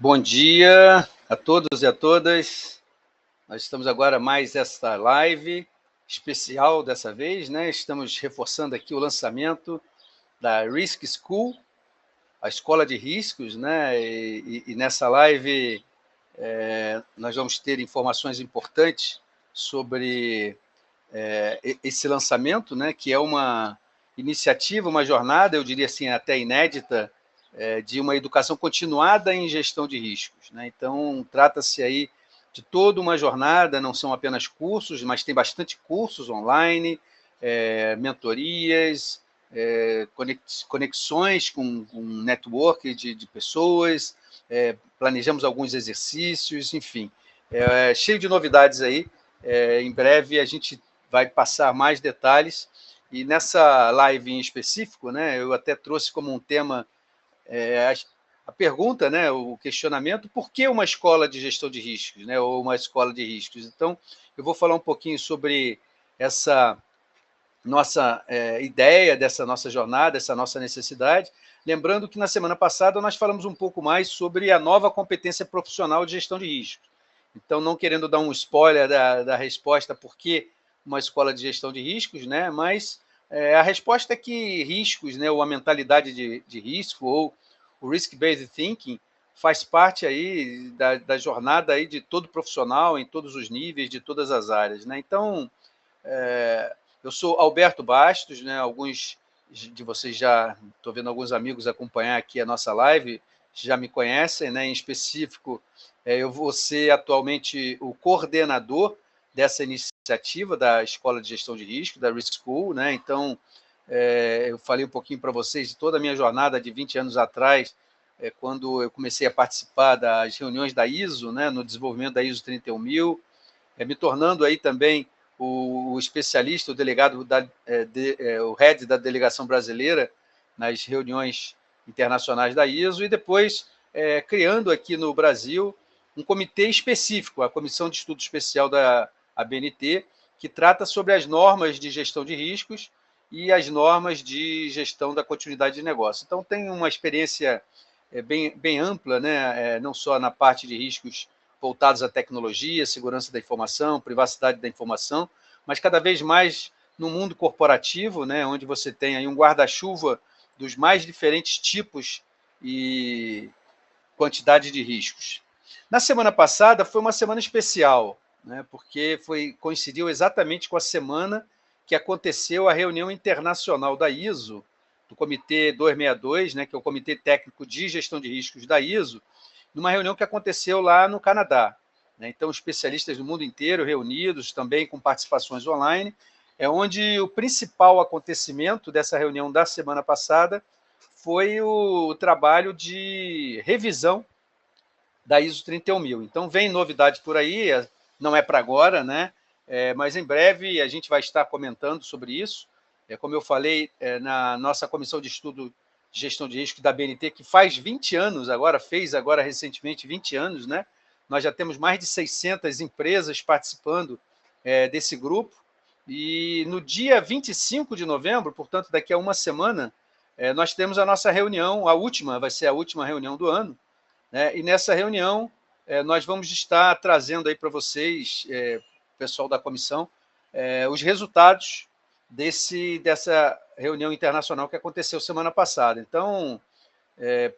Bom dia a todos e a todas. Nós estamos agora mais esta live especial dessa vez, né? Estamos reforçando aqui o lançamento da Risk School, a escola de riscos, né? E nessa live nós vamos ter informações importantes sobre esse lançamento, né? Que é uma iniciativa, uma jornada, eu diria assim, até inédita, de uma educação continuada em gestão de riscos, né? Então, trata-se aí de toda uma jornada, não são apenas cursos, mas tem bastante cursos online, mentorias, conexões com network de pessoas, planejamos alguns exercícios, enfim, cheio de novidades aí. Em breve a gente vai passar mais detalhes, e nessa live em específico, né, eu até trouxe como um tema a pergunta, né, o questionamento: por que uma escola de gestão de riscos, né, ou uma escola de riscos? Então, eu vou falar um pouquinho sobre essa nossa ideia, dessa nossa jornada, essa nossa necessidade. Lembrando que na semana passada nós falamos um pouco mais sobre a nova competência profissional de gestão de riscos. Então, não querendo dar um spoiler da resposta por que uma escola de gestão de riscos, né, mas a resposta é que riscos, né, ou a mentalidade de risco, ou o risk-based thinking, faz parte aí da jornada aí de todo profissional, em todos os níveis, de todas as áreas, né? Então, eu sou Alberto Bastos, né? Alguns de vocês já, estou vendo alguns amigos acompanhar aqui a nossa live, já me conhecem, né? Em específico, eu vou ser atualmente o coordenador dessa iniciativa da Escola de Gestão de Risco, da Risk School, né? Então, eu falei um pouquinho para vocês de toda a minha jornada de 20 anos atrás, quando eu comecei a participar das reuniões da ISO, né? No desenvolvimento da ISO 31000, me tornando aí também o especialista, o delegado, o head da delegação brasileira nas reuniões internacionais da ISO, e depois criando aqui no Brasil um comitê específico, a Comissão de Estudo Especial da ABNT, que trata sobre as normas de gestão de riscos e as normas de gestão da continuidade de negócio. Então, tem uma experiência bem ampla, né? Não só na parte de riscos voltados à tecnologia, segurança da informação, privacidade da informação, mas cada vez mais no mundo corporativo, né, onde você tem aí um guarda-chuva dos mais diferentes tipos e quantidade de riscos. Na semana passada foi uma semana especial, né, porque coincidiu exatamente com a semana que aconteceu a reunião internacional da ISO, do Comitê 262, né, que é o Comitê Técnico de Gestão de Riscos da ISO, numa reunião que aconteceu lá no Canadá, né? Então, especialistas do mundo inteiro reunidos, também com participações online, onde o principal acontecimento dessa reunião da semana passada foi o trabalho de revisão da ISO 31000. Então, vem novidade por aí, não é para agora, né? Mas em breve a gente vai estar comentando sobre isso. Como eu falei, na nossa comissão de estudo de gestão de risco da BNT, que faz 20 anos agora, fez agora recentemente 20 anos, né? Nós já temos mais de 600 empresas participando desse grupo, e no dia 25 de novembro, portanto, daqui a uma semana, nós temos a nossa reunião, vai ser a última reunião do ano, né? E nessa reunião, nós vamos estar trazendo aí para vocês, pessoal da comissão, os resultados dessa reunião internacional que aconteceu semana passada. Então,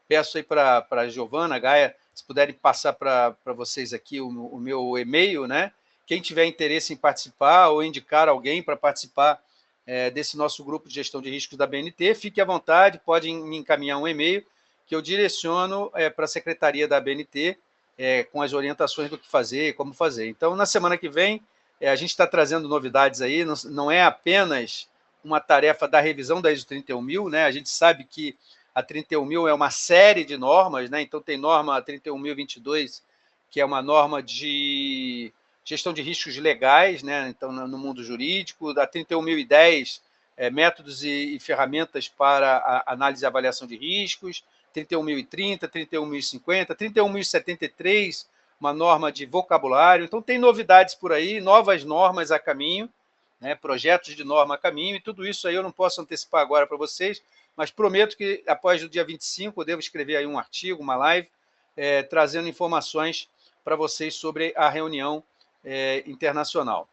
peço aí para a Giovana, Gaia, se puderem passar para vocês aqui o meu e-mail, né? Quem tiver interesse em participar ou indicar alguém para participar desse nosso grupo de gestão de riscos da BNT, fique à vontade, pode me encaminhar um e-mail que eu direciono para a secretaria da BNT com as orientações do que fazer e como fazer. Então, na semana que vem, a gente está trazendo novidades aí, não é apenas uma tarefa da revisão da ISO 31000, né? A gente sabe que a 31000 é uma série de normas, né? Então, tem norma 31022, que é uma norma de gestão de riscos legais, né? Então, no mundo jurídico, da 31010, métodos e ferramentas para a análise e avaliação de riscos, 31030, 31050, 31073, uma norma de vocabulário. Então, tem novidades por aí, novas normas a caminho, né, projetos de norma a caminho, e tudo isso aí eu não posso antecipar agora para vocês, mas prometo que após o dia 25 eu devo escrever aí um artigo, uma live, trazendo informações para vocês sobre a reunião internacional.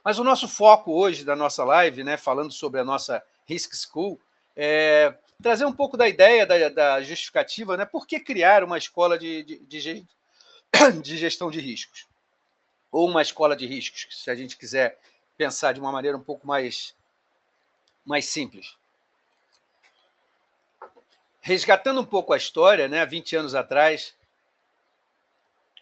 Mas o nosso foco hoje da nossa live, né, falando sobre a nossa Risk School, é trazer um pouco da ideia, da justificativa, né, por que criar uma escola de gestão de riscos, ou uma escola de riscos, se a gente quiser pensar de uma maneira um pouco mais simples. Resgatando um pouco a história, né, há 20 anos atrás,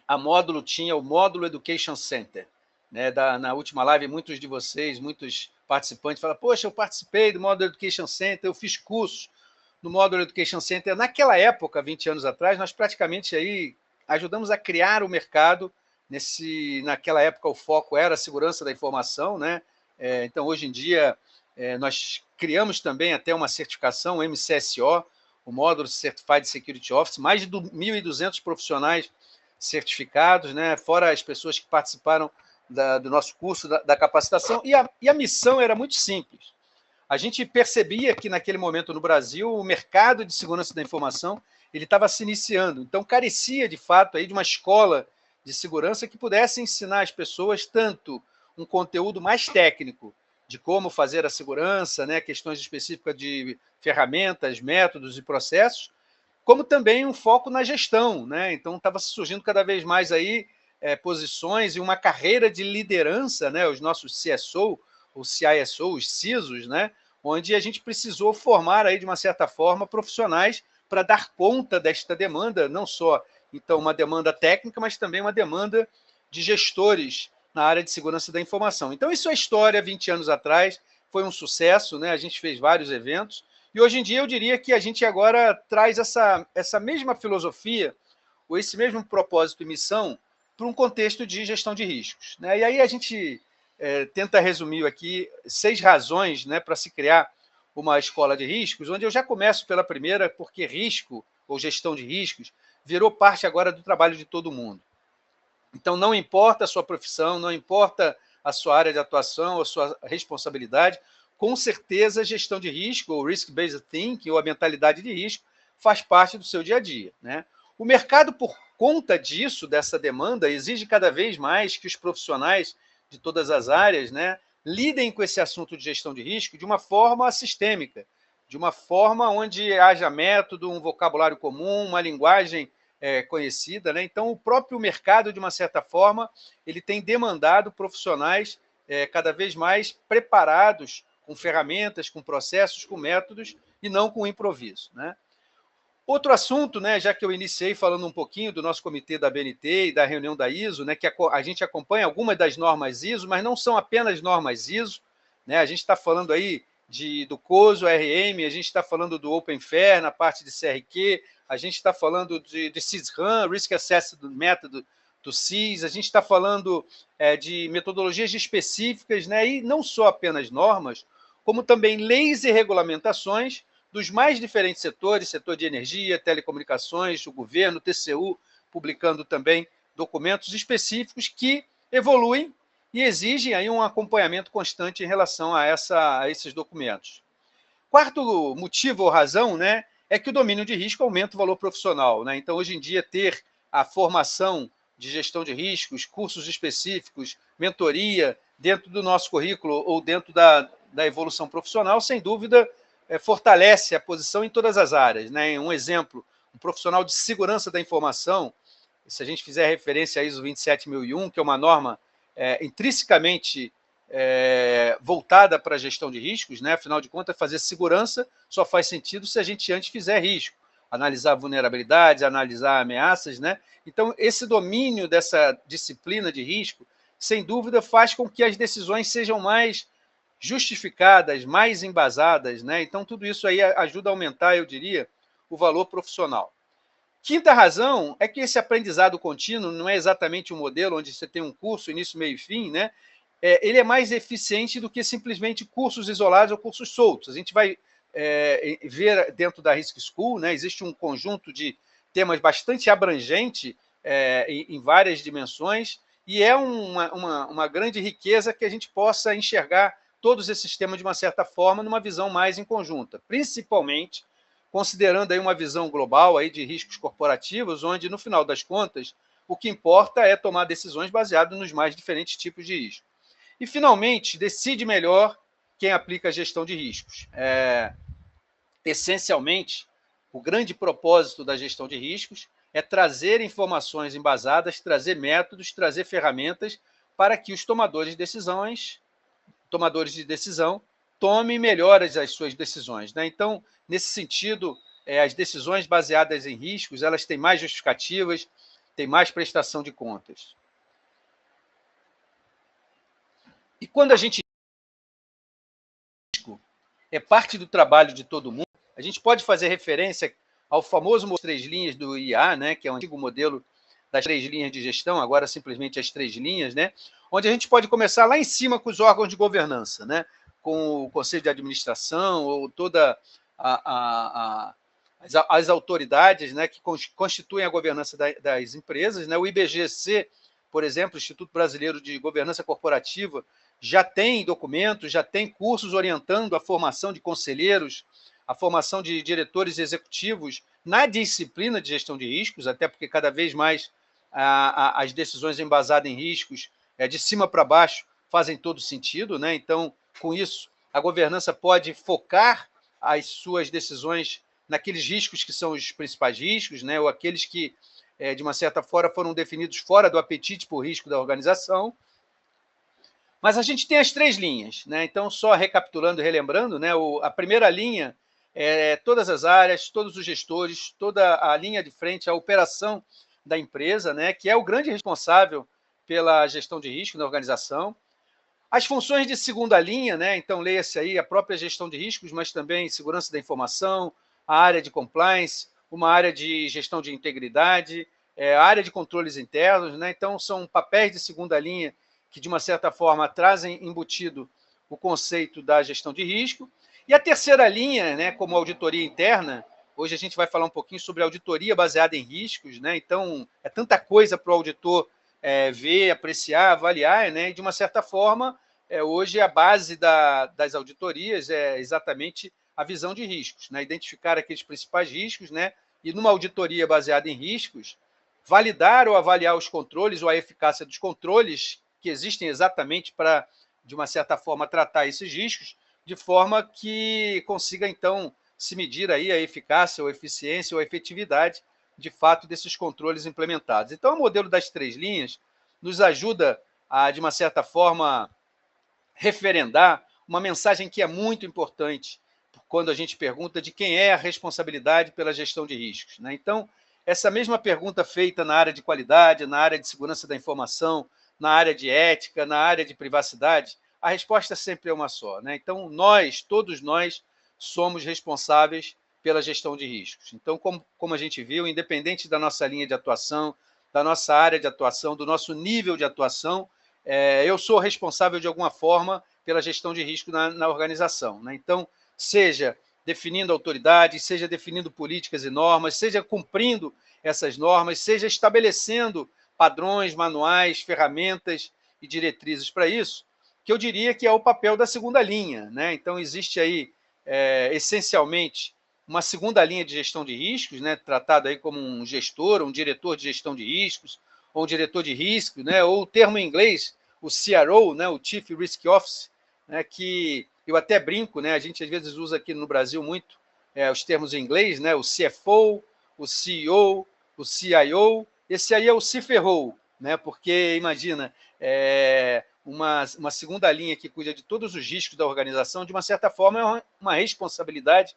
a Módulo tinha o Módulo Education Center. Né, na última live, muitos de vocês, muitos participantes falaram, poxa, eu participei do Módulo Education Center, eu fiz curso no Módulo Education Center. Naquela época, 20 anos atrás, nós praticamente aí ajudamos a criar o mercado. Naquela época, o foco era a segurança da informação. Né? Então, hoje em dia, nós criamos também até uma certificação, o MCSO, o Módulo Certified Security Office, mais de 1.200 profissionais certificados, né? Fora as pessoas que participaram do nosso curso, da capacitação, e a missão era muito simples. A gente percebia que, naquele momento, no Brasil, o mercado de segurança da informação ele estava se iniciando, então carecia, de fato, aí de uma escola de segurança que pudesse ensinar as pessoas tanto um conteúdo mais técnico de como fazer a segurança, né, questões específicas de ferramentas, métodos e processos, como também um foco na gestão. Né? Então, estava surgindo cada vez mais aí posições e uma carreira de liderança, né, os nossos CSO, os CISO, os CISOs, né, onde a gente precisou formar aí, de uma certa forma, profissionais para dar conta desta demanda, não só então uma demanda técnica, mas também uma demanda de gestores na área de segurança da informação. Então, isso é história, 20 anos atrás, foi um sucesso, né, a gente fez vários eventos, e hoje em dia eu diria que a gente agora traz essa mesma filosofia, ou esse mesmo propósito e missão, para um contexto de gestão de riscos. Né? E aí a gente tenta resumir aqui 6 razões, né, para se criar uma escola de riscos, onde eu já começo pela primeira, porque risco, ou gestão de riscos, virou parte agora do trabalho de todo mundo. Então, não importa a sua profissão, não importa a sua área de atuação, a sua responsabilidade, com certeza a gestão de risco, ou risk-based thinking, ou a mentalidade de risco, faz parte do seu dia a dia. Né? O mercado, por conta disso, dessa demanda, exige cada vez mais que os profissionais de todas as áreas, né, lidem com esse assunto de gestão de risco de uma forma sistêmica, de uma forma onde haja método, um vocabulário comum, uma linguagem conhecida. Né? Então, o próprio mercado, de uma certa forma, ele tem demandado profissionais cada vez mais preparados com ferramentas, com processos, com métodos, e não com improviso. Né? Outro assunto, né, já que eu iniciei falando um pouquinho do nosso comitê da BNT e da reunião da ISO, né, que a gente acompanha algumas das normas ISO, mas não são apenas normas ISO. Né, a gente está falando aí do COSO, RM, a gente está falando do OpenFair na parte de CRQ, a gente está falando de CISRAM, Risk Assessment Method do CIS, a gente está falando de metodologias específicas, né, e não só apenas normas, como também leis e regulamentações dos mais diferentes setores, setor de energia, telecomunicações, o governo, o TCU, publicando também documentos específicos que evoluem e exigem aí um acompanhamento constante em relação a esses documentos. Quarto motivo ou razão, né, é que o domínio de risco aumenta o valor profissional. Né? Então, hoje em dia, ter a formação de gestão de riscos, cursos específicos, mentoria dentro do nosso currículo ou dentro da evolução profissional, sem dúvida, fortalece a posição em todas as áreas. Né? Um exemplo, um profissional de segurança da informação, se a gente fizer referência à ISO 27001, que é uma norma intrinsecamente voltada para a gestão de riscos, né? Afinal de contas, fazer segurança só faz sentido se a gente antes fizer risco, analisar vulnerabilidades, analisar ameaças. Né? Então, esse domínio dessa disciplina de risco, sem dúvida, faz com que as decisões sejam mais justificadas, mais embasadas. Né? Então, tudo isso aí ajuda a aumentar, eu diria, o valor profissional. Quinta razão é que esse aprendizado contínuo não é exatamente um modelo onde você tem um curso, início, meio e fim, né? Ele é mais eficiente do que simplesmente cursos isolados ou cursos soltos. A gente vai ver dentro da Risk School, né, existe um conjunto de temas bastante abrangente em várias dimensões, e é uma grande riqueza que a gente possa enxergar todos esses temas de uma certa forma, numa visão mais em conjunta, principalmente considerando aí uma visão global aí de riscos corporativos, onde, no final das contas, o que importa é tomar decisões baseadas nos mais diferentes tipos de risco. E, finalmente, decide melhor quem aplica a gestão de riscos. Essencialmente, o grande propósito da gestão de riscos é trazer informações embasadas, trazer métodos, trazer ferramentas para que os tomadores de decisão tomem melhor as suas decisões. Né? Então, nesse sentido, as decisões baseadas em riscos, elas têm mais justificativas, têm mais prestação de contas. E quando a gente é parte do trabalho de todo mundo, a gente pode fazer referência ao famoso 3 linhas do IA, né, que é um antigo modelo das 3 linhas de gestão, agora simplesmente as 3 linhas, né, onde a gente pode começar lá em cima com os órgãos de governança, né, com o conselho de administração ou toda as autoridades, né, que constituem a governança das empresas. Né, o IBGC, por exemplo, Instituto Brasileiro de Governança Corporativa, já tem documentos, já tem cursos orientando a formação de conselheiros, a formação de diretores executivos na disciplina de gestão de riscos, até porque cada vez mais as decisões embasadas em riscos, de cima para baixo, fazem todo sentido. Né? Então, com isso, a governança pode focar as suas decisões naqueles riscos que são os principais riscos, né? Ou aqueles que, de uma certa forma, foram definidos fora do apetite por risco da organização. Mas a gente tem as 3 linhas, né? Então, só recapitulando e relembrando, né? A primeira linha é todas as áreas, todos os gestores, toda a linha de frente, a operação da empresa, né? Que é o grande responsável pela gestão de risco na organização. As funções de segunda linha, né? Então, leia-se aí a própria gestão de riscos, mas também segurança da informação, a área de compliance, uma área de gestão de integridade, a área de controles internos, né? Então, são papéis de segunda linha que, de uma certa forma, trazem embutido o conceito da gestão de risco. E a terceira linha, né, como auditoria interna, hoje a gente vai falar um pouquinho sobre auditoria baseada em riscos, né? Então, é tanta coisa para o auditor ver, apreciar, avaliar, né? E, de uma certa forma, hoje a base das auditorias é exatamente a visão de riscos, né? Identificar aqueles principais riscos, né? E, numa auditoria baseada em riscos, validar ou avaliar os controles ou a eficácia dos controles que existem exatamente para, de uma certa forma, tratar esses riscos, de forma que consiga, então, se medir aí a eficácia ou eficiência ou a efetividade, de fato, desses controles implementados. Então, o modelo das 3 linhas nos ajuda a, de uma certa forma, referendar uma mensagem que é muito importante quando a gente pergunta de quem é a responsabilidade pela gestão de riscos. Né? Então, essa mesma pergunta feita na área de qualidade, na área de segurança da informação, na área de ética, na área de privacidade, a resposta sempre é uma só. Né? Então, todos nós, somos responsáveis pela gestão de riscos. Então, como a gente viu, independente da nossa linha de atuação, da nossa área de atuação, do nosso nível de atuação, eu sou responsável, de alguma forma, pela gestão de risco na organização. Né? Então, seja definindo autoridades, seja definindo políticas e normas, seja cumprindo essas normas, seja estabelecendo padrões, manuais, ferramentas e diretrizes para isso, que eu diria que é o papel da segunda linha. Né? Então, existe aí, essencialmente, uma segunda linha de gestão de riscos, né? Tratado aí como um gestor, um diretor de gestão de riscos, ou um diretor de risco, né? Ou o termo em inglês, o CRO, né? O Chief Risk Officer, né? Que eu até brinco, né? A gente às vezes usa aqui no Brasil muito os termos em inglês, né? O CFO, o CEO, o CIO, esse aí é o CFRO, né? Porque, imagina, uma segunda linha que cuida de todos os riscos da organização, de uma certa forma, é uma responsabilidade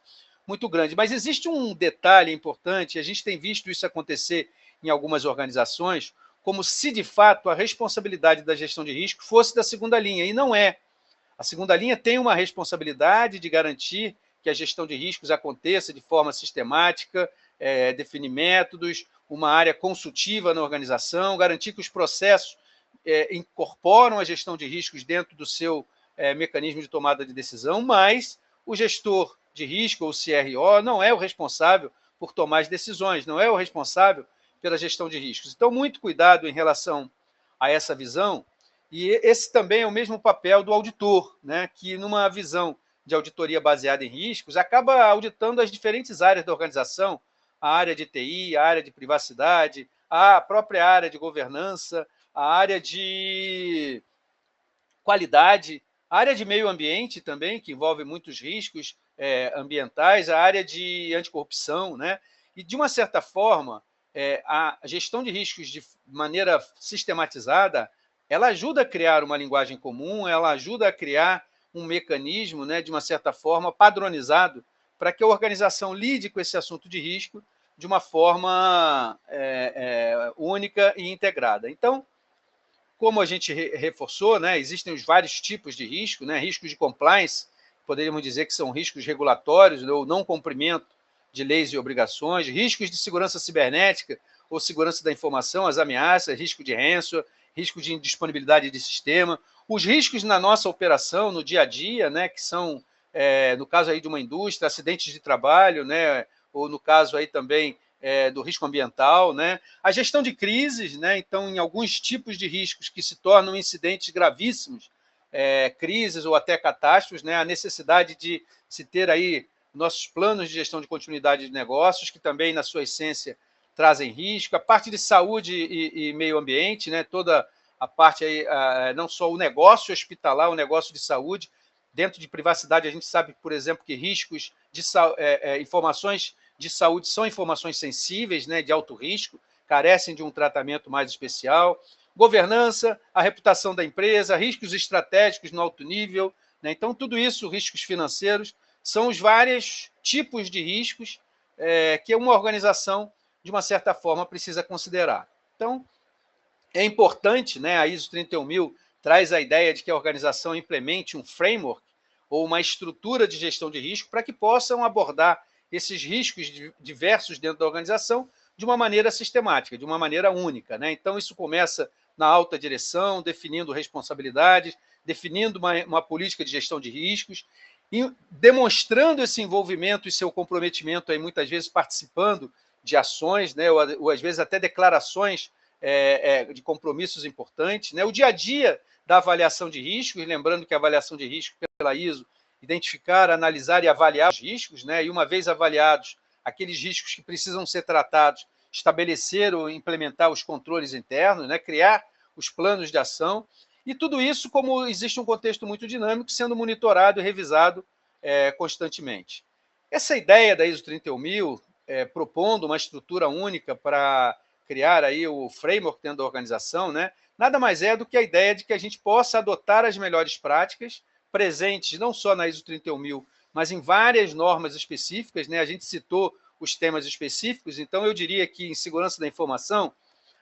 muito grande. Mas existe um detalhe importante, a gente tem visto isso acontecer em algumas organizações, como se, de fato, a responsabilidade da gestão de risco fosse da segunda linha, e não é. A segunda linha tem uma responsabilidade de garantir que a gestão de riscos aconteça de forma sistemática, definir métodos, uma área consultiva na organização, garantir que os processos incorporam a gestão de riscos dentro do seu mecanismo de tomada de decisão, mas o gestor de risco, ou CRO, não é o responsável por tomar as decisões, não é o responsável pela gestão de riscos. Então, muito cuidado em relação a essa visão, e esse também é o mesmo papel do auditor, né, que numa visão de auditoria baseada em riscos, acaba auditando as diferentes áreas da organização, a área de TI, a área de privacidade, a própria área de governança, a área de qualidade, a área de meio ambiente também, que envolve muitos riscos ambientais, a área de anticorrupção, né? E, de uma certa forma, a gestão de riscos de maneira sistematizada, ela ajuda a criar uma linguagem comum, ela ajuda a criar um mecanismo, né, de uma certa forma, padronizado, para que a organização lide com esse assunto de risco de uma forma única e integrada. Então, como a gente reforçou, né, existem os vários tipos de risco, né, riscos de compliance, poderíamos dizer que são riscos regulatórios ou não cumprimento de leis e obrigações, riscos de segurança cibernética ou segurança da informação, as ameaças, risco de ransomware, risco de indisponibilidade de sistema, os riscos na nossa operação, no dia a dia, né, que são, no caso aí de uma indústria, acidentes de trabalho, né, ou no caso aí também do risco ambiental, né, a gestão de crises, né, então, em alguns tipos de riscos que se tornam incidentes gravíssimos, crises ou até catástrofes, né, a necessidade de se ter aí nossos planos de gestão de continuidade de negócios, que também, na sua essência, trazem risco, a parte de saúde e meio ambiente, né, toda a parte aí, não só o negócio hospitalar, o negócio de saúde, dentro de privacidade, a gente sabe, por exemplo, que riscos de informações de saúde são informações sensíveis, né, de alto risco, carecem de um tratamento mais especial. Governança, a reputação da empresa, riscos estratégicos no alto nível, né, então, tudo isso, riscos financeiros, são os vários tipos de riscos que uma organização, de uma certa forma, precisa considerar. Então, é importante, né, a ISO 31000 traz a ideia de que a organização implemente um framework ou uma estrutura de gestão de risco para que possam abordar esses riscos diversos dentro da organização de uma maneira sistemática, de uma maneira única, né? Então, isso começa na alta direção, definindo responsabilidades, definindo uma política de gestão de riscos, e demonstrando esse envolvimento e seu comprometimento, aí, muitas vezes participando de ações, né, ou às vezes até declarações de compromissos importantes, né, o dia a dia da avaliação de riscos, lembrando que a avaliação de risco pela ISO, identificar, analisar e avaliar os riscos, né, e uma vez avaliados aqueles riscos que precisam ser tratados, estabelecer ou implementar os controles internos, né, criar os planos de ação, e tudo isso, como existe um contexto muito dinâmico, sendo monitorado e revisado constantemente. Essa ideia da ISO 31000, propondo uma estrutura única para criar aí o framework dentro da organização, né, nada mais é do que a ideia de que a gente possa adotar as melhores práticas presentes não só na ISO 31000, mas em várias normas específicas, né, a gente citou os temas específicos, então eu diria que em segurança da informação,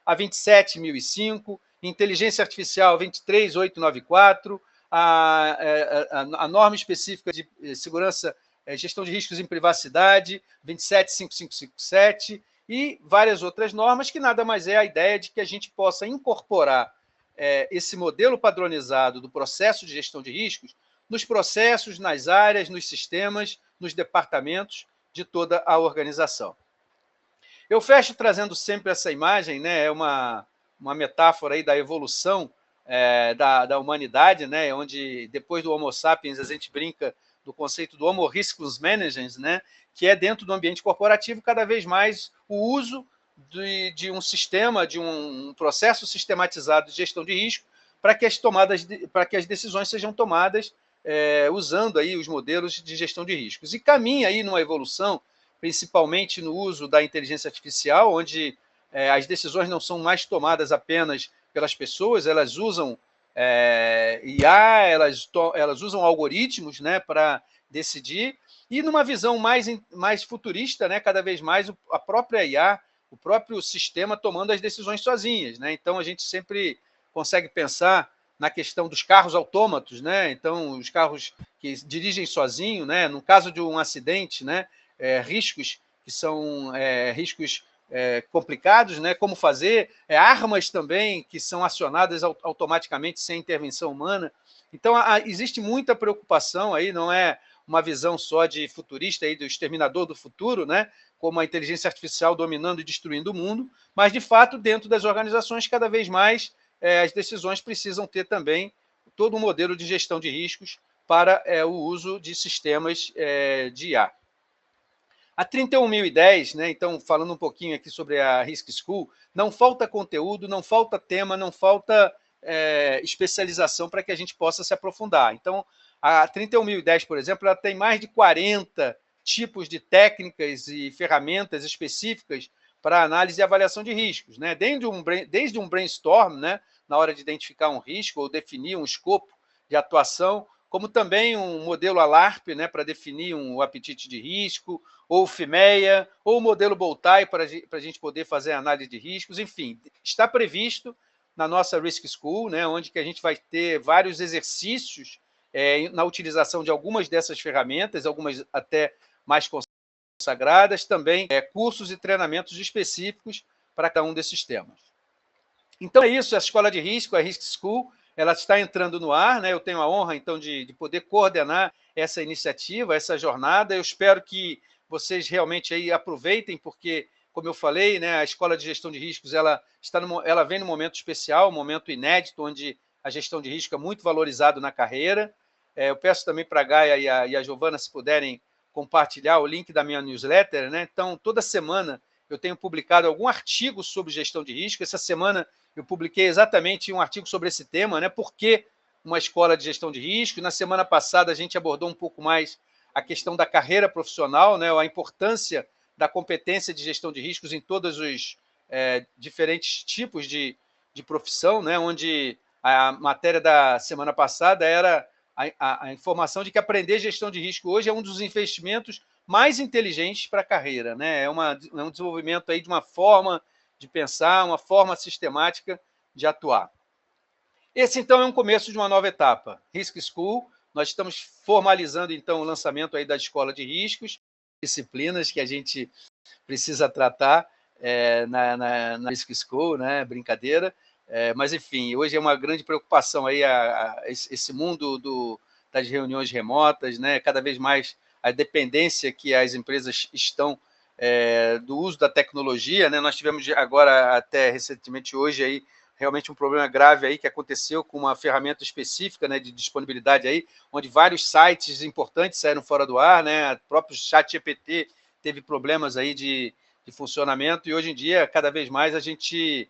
a 27005, inteligência artificial 23894, a norma específica de segurança, gestão de riscos em privacidade, 27557, e várias outras normas, que nada mais é a ideia de que a gente possa incorporar esse modelo padronizado do processo de gestão de riscos nos processos, nas áreas, nos sistemas, nos departamentos de toda a organização. Eu fecho trazendo sempre essa imagem, né, é uma metáfora aí da evolução da humanidade, né, onde depois do Homo sapiens a gente brinca do conceito do Homo riscus managens, né, que é dentro do ambiente corporativo cada vez mais o uso de um sistema, de um processo sistematizado de gestão de risco para que as decisões sejam tomadas usando aí os modelos de gestão de riscos. E caminha aí numa evolução, principalmente no uso da inteligência artificial, onde as decisões não são mais tomadas apenas pelas pessoas, elas usam IA, elas usam algoritmos, né, para decidir, e numa visão mais futurista, né, cada vez mais a própria IA, o próprio sistema tomando as decisões sozinhas, né? Então, a gente sempre consegue pensar na questão dos carros autômatos, né? Então, os carros que dirigem sozinho, né? No caso de um acidente, né? Riscos que são riscos complicados, né? Como fazer, armas também que são acionadas automaticamente sem intervenção humana. Então, existe muita preocupação aí, não é uma visão só de futurista, aí, do exterminador do futuro, né? Como a inteligência artificial dominando e destruindo o mundo, mas, de fato, dentro das organizações, cada vez mais as decisões precisam ter também todo um modelo de gestão de riscos para o uso de sistemas de IA. A 31010, né, então, falando um pouquinho aqui sobre a Risk School, não falta conteúdo, não falta tema, não falta especialização para que a gente possa se aprofundar. Então, a 31010, por exemplo, ela tem mais de 40 tipos de técnicas e ferramentas específicas para análise e avaliação de riscos, né? Desde um brainstorm, né, na hora de identificar um risco ou definir um escopo de atuação, como também um modelo ALARP, né, para definir um apetite de risco, ou FIMEA, ou o modelo Boltai para a gente poder fazer análise de riscos, enfim, está previsto na nossa Risk School, né, onde que a gente vai ter vários exercícios na utilização de algumas dessas ferramentas, algumas até mais consagradas, também cursos e treinamentos específicos para cada um desses temas. Então é isso, a Escola de Risco, a Risk School, ela está entrando no ar, né? Eu tenho a honra, então, de poder coordenar essa iniciativa, essa jornada. Eu espero que vocês realmente aí aproveitem, porque, como eu falei, né, a Escola de Gestão de Riscos ela vem num momento especial, um momento inédito, onde a gestão de risco é muito valorizado na carreira. Eu peço também para a Gaia e a Giovana, se puderem compartilhar o link da minha newsletter, né? Então, toda semana eu tenho publicado algum artigo sobre gestão de risco. Essa semana eu publiquei exatamente um artigo sobre esse tema, né? Por que uma escola de gestão de risco? Na semana passada, a gente abordou um pouco mais a questão da carreira profissional, né? A importância da competência de gestão de riscos em todos os diferentes tipos de profissão, né? Onde a matéria da semana passada era a informação de que aprender gestão de risco hoje é um dos investimentos mais inteligentes para a carreira, né? É um desenvolvimento aí de uma forma de pensar, uma forma sistemática de atuar. Esse, então, é um começo de uma nova etapa. Risk School, nós estamos formalizando, então, o lançamento aí da Escola de Riscos, disciplinas que a gente precisa tratar na Risk School, né? Brincadeira. Mas, enfim, hoje é uma grande preocupação aí esse mundo das reuniões remotas, né? Cada vez mais a dependência que as empresas estão do uso da tecnologia, né? Nós tivemos agora, até recentemente hoje, aí, realmente um problema grave aí que aconteceu com uma ferramenta específica, né, de disponibilidade aí, onde vários sites importantes saíram fora do ar, né? O próprio ChatGPT teve problemas aí de funcionamento, e hoje em dia, cada vez mais, a gente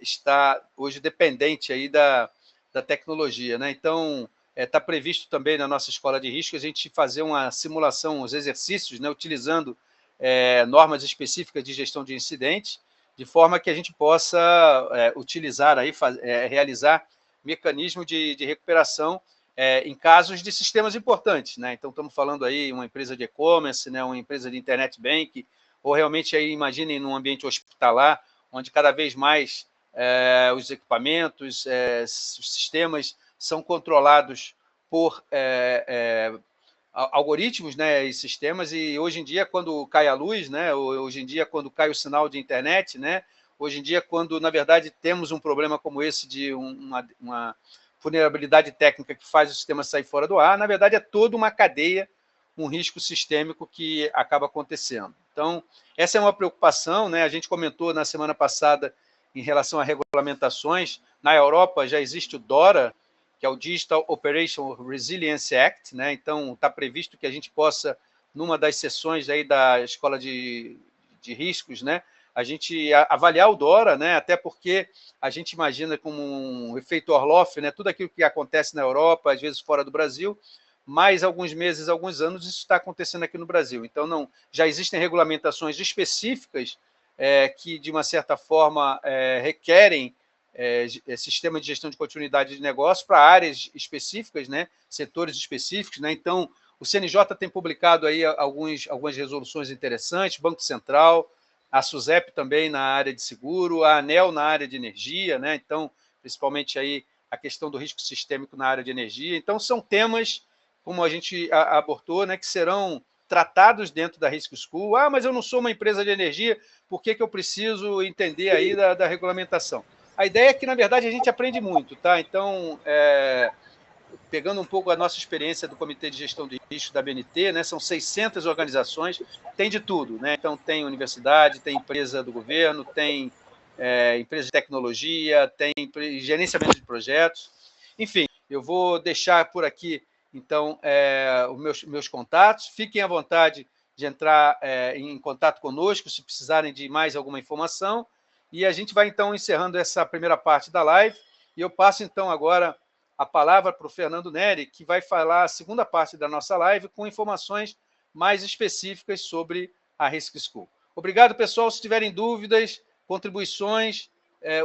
está hoje dependente aí da tecnologia, né? Então, está previsto também na nossa escola de risco a gente fazer uma simulação, os exercícios, né, utilizando normas específicas de gestão de incidentes, de forma que a gente possa utilizar aí, realizar mecanismo de recuperação em casos de sistemas importantes, né? Então, estamos falando aí uma empresa de e-commerce, né, uma empresa de internet bank, ou realmente aí imaginem num ambiente hospitalar, onde cada vez mais os equipamentos, os sistemas são controlados por algoritmos, né, e sistemas, e hoje em dia, quando cai a luz, né, hoje em dia, quando cai o sinal de internet, né, hoje em dia, quando, na verdade, temos um problema como esse de uma vulnerabilidade técnica que faz o sistema sair fora do ar, na verdade, é toda uma cadeia, um risco sistêmico que acaba acontecendo. Então, essa é uma preocupação, né? A gente comentou na semana passada em relação a regulamentações. Na Europa já existe o DORA, que é o Digital Operation Resilience Act, né? Então, está previsto que a gente possa, numa das sessões aí da Escola de Riscos, né, a gente avaliar o DORA, né, até porque a gente imagina como um efeito Orloff, né, tudo aquilo que acontece na Europa, às vezes fora do Brasil, mais alguns meses, alguns anos, isso está acontecendo aqui no Brasil. Então, já existem regulamentações específicas que, de uma certa forma, requerem sistema de gestão de continuidade de negócio para áreas específicas, né, setores específicos, né? Então, o CNJ tem publicado aí algumas resoluções interessantes, Banco Central, a SUSEP também na área de seguro, a ANEEL na área de energia, né? Então, principalmente aí a questão do risco sistêmico na área de energia. Então, são temas, como a gente abordou, né, que serão tratados dentro da Risk School. Ah, mas eu não sou uma empresa de energia, por que eu preciso entender aí da regulamentação? A ideia é que, na verdade, a gente aprende muito, tá? Então, pegando um pouco a nossa experiência do Comitê de Gestão de Risco da BNT, né, são 600 organizações, tem de tudo, né? Então, tem universidade, tem empresa do governo, tem empresa de tecnologia, tem gerenciamento de projetos. Enfim, eu vou deixar por aqui Então, os meus contatos, fiquem à vontade de entrar em contato conosco, se precisarem de mais alguma informação, e a gente vai, então, encerrando essa primeira parte da live, e eu passo, então, agora a palavra para o Fernando Neri, que vai falar a segunda parte da nossa live com informações mais específicas sobre a Risk School. Obrigado, pessoal. Se tiverem dúvidas, contribuições,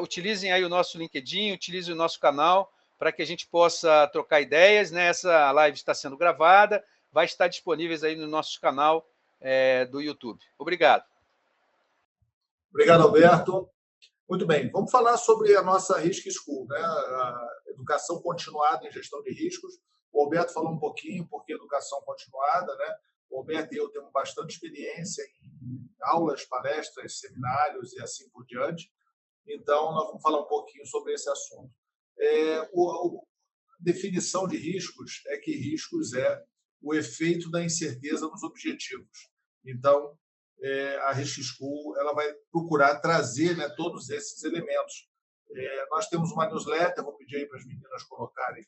utilizem aí o nosso LinkedIn, utilizem o nosso canal, para que a gente possa trocar ideias, né? Essa live está sendo gravada, vai estar disponível aí no nosso canal do YouTube. Obrigado. Obrigado, Alberto. Muito bem, vamos falar sobre a nossa Risk School, né? A educação continuada em gestão de riscos. O Alberto falou um pouquinho porque educação continuada, né? O Alberto e eu temos bastante experiência em aulas, palestras, seminários e assim por diante. Então, nós vamos falar um pouquinho sobre esse assunto. A definição de riscos é que riscos é o efeito da incerteza nos objetivos. Então, a Risk School ela vai procurar trazer, né, todos esses elementos. Nós temos uma newsletter, vou pedir aí para as meninas colocarem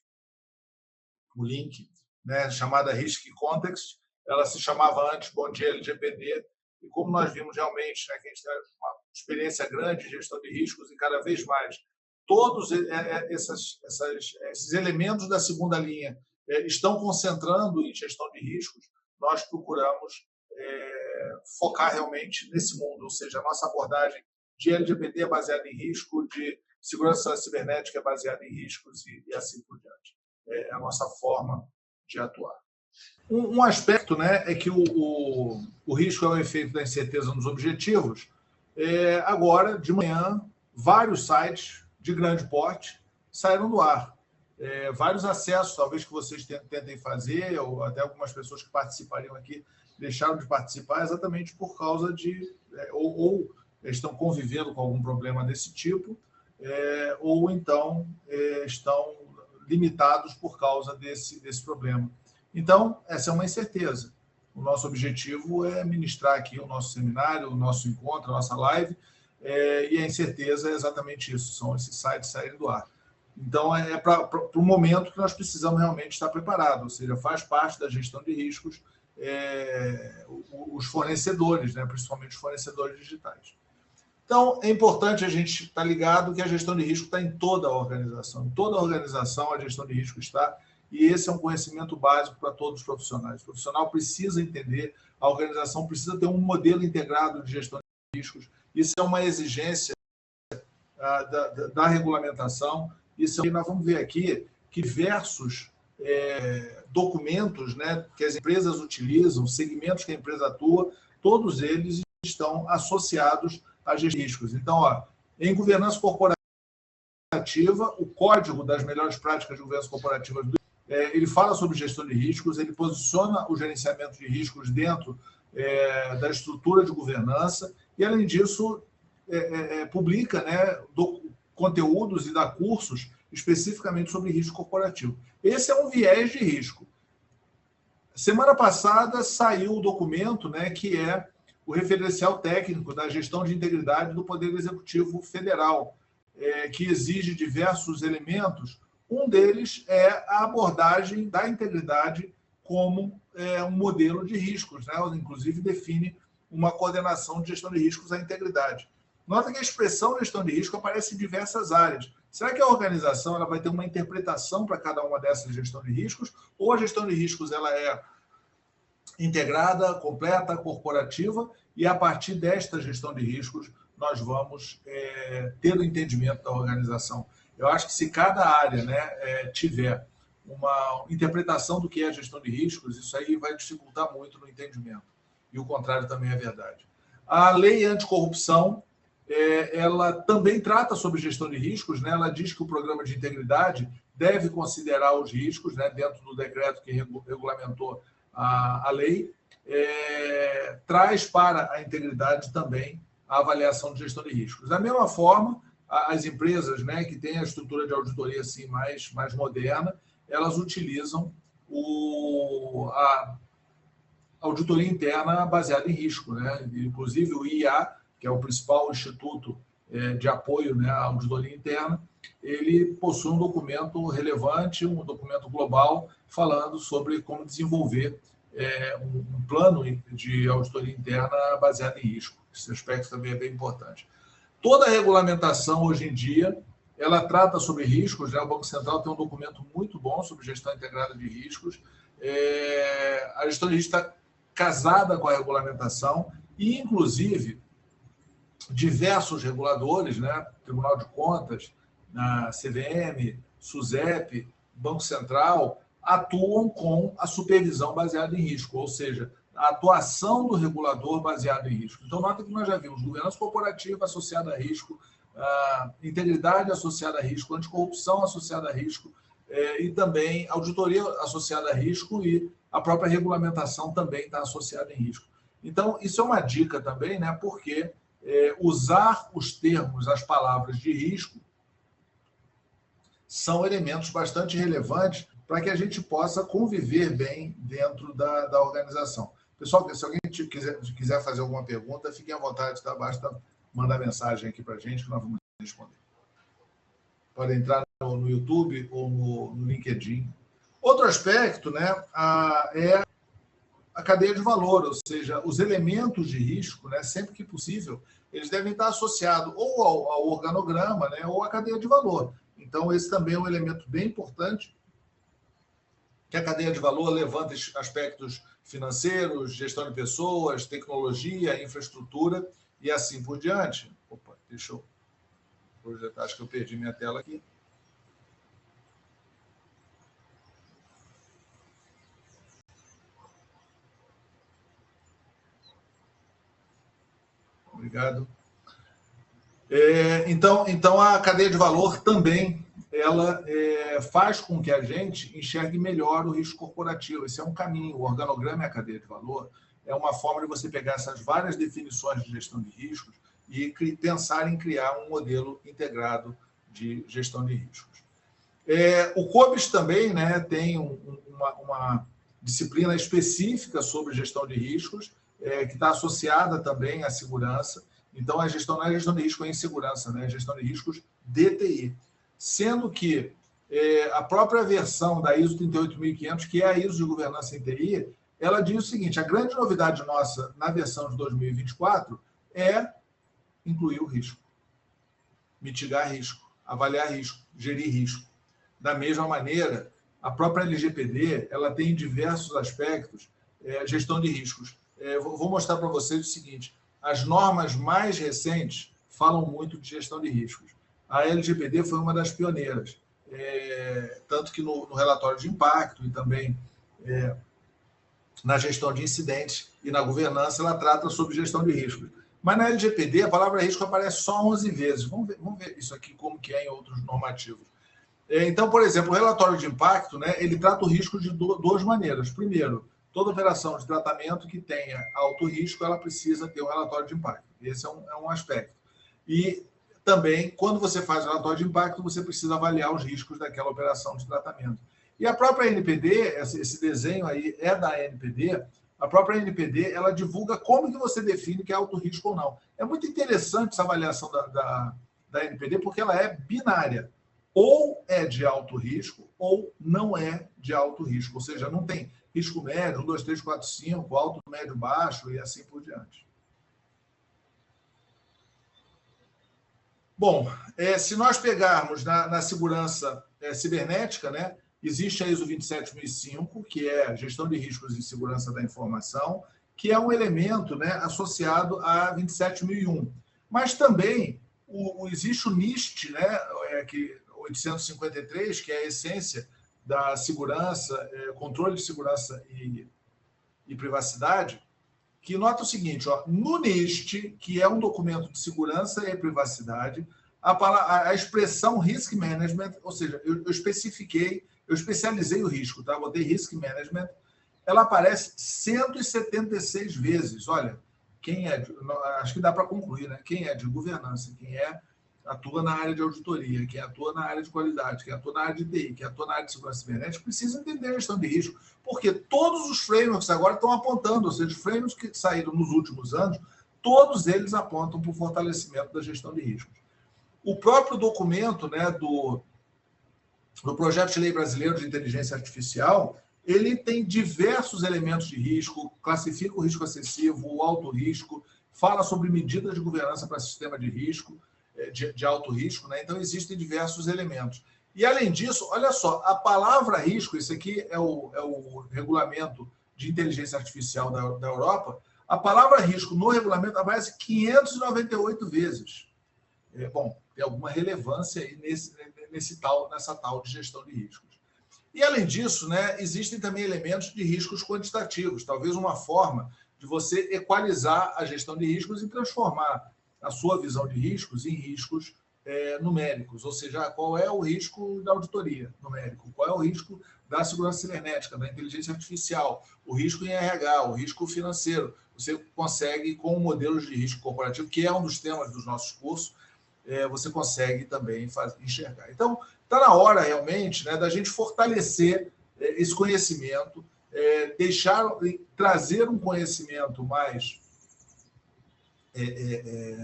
o link, né, chamada Risk Context. Ela se chamava antes Bom Dia LGPD, e como nós vimos realmente, né, que a gente tem uma experiência grande em gestão de riscos e cada vez mais todos esses elementos da segunda linha estão concentrando em gestão de riscos, nós procuramos focar realmente nesse mundo, ou seja, a nossa abordagem de LGPD é baseada em risco, de segurança cibernética é baseada em riscos e assim por diante. É a nossa forma de atuar. Um aspecto, né, é que o risco é o efeito da incerteza nos objetivos. Agora, de manhã, vários sites de grande porte saíram do ar. Vários acessos, talvez que vocês tentem fazer, ou até algumas pessoas que participariam aqui deixaram de participar exatamente por causa de... ou estão convivendo com algum problema desse tipo, ou então estão limitados por causa desse problema. Então, essa é uma incerteza. O nosso objetivo é ministrar aqui o nosso seminário, o nosso encontro, a nossa live, e a incerteza é exatamente isso, são esses sites saírem do ar. Então, para o momento que nós precisamos realmente estar preparados, ou seja, faz parte da gestão de riscos os fornecedores, né, principalmente os fornecedores digitais. Então, é importante a gente estar ligado que a gestão de risco está em toda a organização. Em toda a organização, a gestão de risco está, e esse é um conhecimento básico para todos os profissionais. O profissional precisa entender, a organização precisa ter um modelo integrado de gestão de riscos. Isso é uma exigência da regulamentação. Isso nós vamos ver aqui que diversos documentos, né, que as empresas utilizam, segmentos que a empresa atua, todos eles estão associados a gestão de riscos. Então, em governança corporativa, o código das melhores práticas de governança corporativa, ele fala sobre gestão de riscos, ele posiciona o gerenciamento de riscos dentro da estrutura de governança e, além disso, publica, né, conteúdos e dá cursos especificamente sobre risco corporativo. Esse é um viés de risco. Semana passada saiu o documento, né, que é o referencial técnico da gestão de integridade do Poder Executivo Federal, que exige diversos elementos. Um deles é a abordagem da integridade como um modelo de riscos, né? Inclusive define uma coordenação de gestão de riscos à integridade. Nota que a expressão gestão de risco aparece em diversas áreas. Será que a organização ela vai ter uma interpretação para cada uma dessas gestão de riscos? Ou a gestão de riscos ela é integrada, completa, corporativa, e a partir desta gestão de riscos nós vamos ter o entendimento da organização. Eu acho que se cada área, né, tiver uma interpretação do que é a gestão de riscos, isso aí vai dificultar muito no entendimento. E o contrário também é verdade. A lei anticorrupção, ela também trata sobre gestão de riscos, né? Ela diz que o programa de integridade deve considerar os riscos, né, dentro do decreto que regulamentou a lei, traz para a integridade também a avaliação de gestão de riscos. Da mesma forma, as empresas, né, que têm a estrutura de auditoria assim, mais moderna, elas utilizam a auditoria interna baseada em risco, né? Inclusive o IA, que é o principal instituto de apoio, né, à auditoria interna, ele possui um documento relevante, um documento global, falando sobre como desenvolver um plano de auditoria interna baseado em risco. Esse aspecto também é bem importante. Toda a regulamentação, hoje em dia, ela trata sobre riscos, né? O Banco Central tem um documento muito bom sobre gestão integrada de riscos. A gestão de risco está casada com a regulamentação e, inclusive, diversos reguladores, né? Tribunal de Contas, na CVM, SUSEP, Banco Central, atuam com a supervisão baseada em risco, ou seja, a atuação do regulador baseado em risco. Então, nota que nós já vimos governança corporativa associada a risco, integridade associada a risco, anticorrupção associada a risco, e também auditoria associada a risco e a própria regulamentação também está associada em risco. Então, isso é uma dica também, né? Porque usar os termos, as palavras de risco, são elementos bastante relevantes para que a gente possa conviver bem dentro da organização. Pessoal, se alguém quiser fazer alguma pergunta, fiquem à vontade, tá? Basta mandar mensagem aqui para a gente que nós vamos responder. Pode entrar no YouTube ou no LinkedIn. Outro aspecto, né, é a cadeia de valor, ou seja, os elementos de risco, né, sempre que possível, eles devem estar associados ou ao organograma, né, ou à cadeia de valor. Então, esse também é um elemento bem importante, que a cadeia de valor levanta aspectos financeiros, gestão de pessoas, tecnologia, infraestrutura e assim por diante. Opa, deixa eu projetar, acho que eu perdi minha tela aqui. Obrigado. Então, a cadeia de valor também ela faz com que a gente enxergue melhor o risco corporativo. Esse é um caminho. O organograma e a cadeia de valor é uma forma de você pegar essas várias definições de gestão de riscos e pensar em criar um modelo integrado de gestão de riscos. O COBIS também, né, tem uma disciplina específica sobre gestão de riscos, que está associada também à segurança. Então, a gestão não é gestão de risco em segurança, né? É gestão de riscos DTI. Sendo que a própria versão da ISO 38500, que é a ISO de governança em TI, ela diz o seguinte: a grande novidade nossa na versão de 2024 é incluir o risco, mitigar risco, avaliar risco, gerir risco. Da mesma maneira, a própria LGPD ela tem diversos aspectos gestão de riscos. Vou mostrar para vocês o seguinte: as normas mais recentes falam muito de gestão de riscos. A LGPD foi uma das pioneiras, tanto que no relatório de impacto e também na gestão de incidentes e na governança, ela trata sobre gestão de riscos. Mas na LGPD, a palavra risco aparece só 11 vezes. Vamos ver isso aqui como que é em outros normativos. Então, por exemplo, o relatório de impacto, né, ele trata o risco de duas maneiras. Primeiro, toda operação de tratamento que tenha alto risco, ela precisa ter um relatório de impacto. Esse é um aspecto. E também, quando você faz o relatório de impacto, você precisa avaliar os riscos daquela operação de tratamento. E a própria NPD, esse desenho aí é da NPD, a própria NPD, ela divulga como que você define que é alto risco ou não. É muito interessante essa avaliação da NPD, porque ela é binária. Ou é de alto risco, ou não é de alto risco. Ou seja, não tem risco médio, 1, 2, 3, 4, 5, alto, médio, baixo e assim por diante. Bom, se nós pegarmos na segurança cibernética, né, existe a ISO 27005, que é a gestão de riscos e segurança da informação, que é um elemento, né, associado a 27001. Mas também existe o NIST, né, 853, que é a essência da segurança, controle de segurança e privacidade, que nota o seguinte: no NIST, que é um documento de segurança e privacidade, a expressão risk management, ou seja, eu especializei o risco, tá? Botei risk management, ela aparece 176 vezes. Olha, acho que dá para concluir, né? Quem é de governança, quem atua na área de auditoria, quem atua na área de qualidade, quem atua na área de TI, quem atua na área de segurança cibernética, precisa entender a gestão de risco, porque todos os frameworks agora estão apontando, ou seja, os frameworks que saíram nos últimos anos, todos eles apontam para o fortalecimento da gestão de riscos. O próprio documento, né, do Projeto de Lei Brasileiro de Inteligência Artificial, ele tem diversos elementos de risco, classifica o risco excessivo, o alto risco, fala sobre medidas de governança para sistema de risco, de alto risco, né? Então, existem diversos elementos. E, além disso, olha só, a palavra risco, isso aqui é o regulamento de inteligência artificial da Europa, a palavra risco no regulamento aparece 598 vezes. Bom, tem alguma relevância aí nessa tal de gestão de riscos. E, além disso, né, existem também elementos de riscos quantitativos, talvez uma forma de você equalizar a gestão de riscos e transformar a sua visão de riscos em riscos numéricos, ou seja, qual é o risco da auditoria numérico, qual é o risco da segurança cibernética, da inteligência artificial, o risco em RH, o risco financeiro. Você consegue, com modelos de risco corporativo, que é um dos temas dos nossos cursos, você consegue também enxergar. Então, está na hora, realmente, né, da gente fortalecer esse conhecimento, trazer um conhecimento mais